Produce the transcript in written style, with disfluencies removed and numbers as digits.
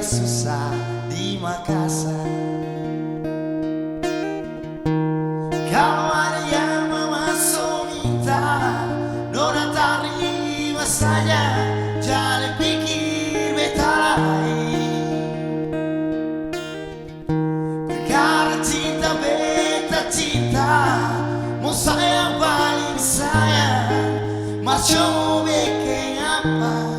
susah di Makassar. Kalau ada yang memasuk minta, nona terima saja, jangan pikir beta lain. Perkara cinta beta cinta, mau sayang paling sayang, mas mau bikin apa?